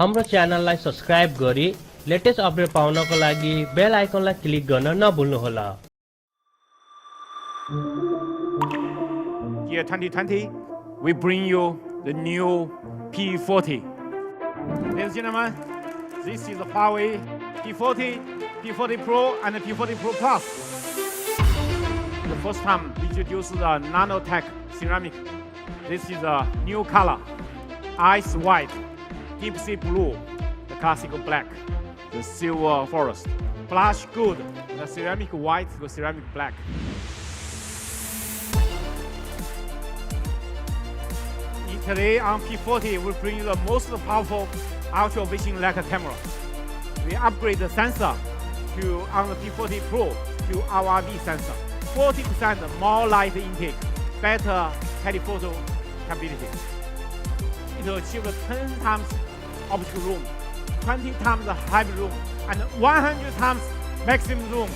हाम्रो च्यानललाई सब्स्क्राइब गरी लेटेस्ट अपडेट पाउनको लागि बेल आइकनलाई क्लिक गर्न नभुल्नुहोला। Year 2020, we bring you the new P40. Ladies and gentlemen, this is the HUAWEI P40, P40 Pro, and the P40 Pro Plus. The first time we introduced the nanotech ceramic. This is a new color: ice white, deep sea blue, the classical black, the silver forest, blush gold, the ceramic white, the ceramic black. Today on P40, we bring you the most powerful ultra-vision lacquer camera. We upgrade the sensor on the P40 Pro to RRV sensor. 40% more light intake, better telephoto capability. It achieves 10 times optical zoom, 20 times the heavy zoom, and 100 times maximum zoom.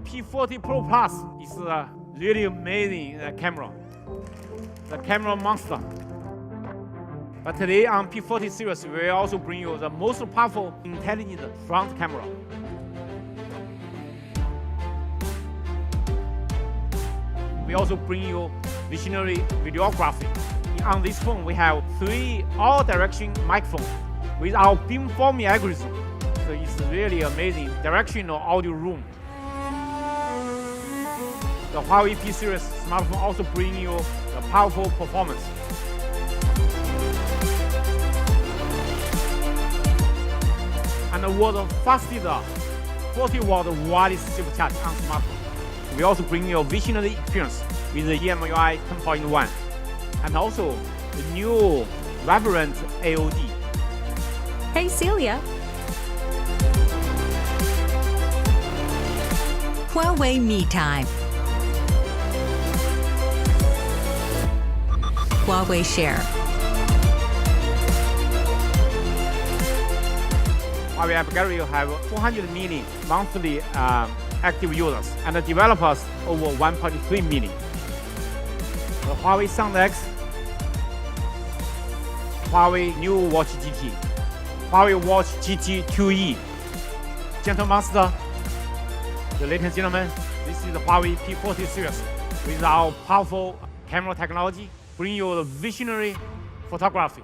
P40 Pro Plus is a really amazing camera, the camera monster. But today on P40 series, we will also bring you the most powerful, intelligent front camera. We also bring you visionary videography. On this phone, we have 3 all-direction microphones with our beamforming algorithm. So it's really amazing directional audio room. The HUAWEI P series smartphone also bring you the powerful performance. And the world's fastest 40-watt wireless supercharge on smartphone. We also bring you a visionary experience with the EMUI 10.1 and also the new vibrant AOD. Hey Celia. HUAWEI Me Time. HUAWEI Share. HUAWEI App Gallery have 400 million monthly active users and the developers over 1.3 million. The HUAWEI Sound X, HUAWEI New Watch GT, HUAWEI Watch GT 2E, Gentle Monster. Ladies and gentlemen, this is the HUAWEI P40 series with our powerful camera technology. Bring you the visionary photography.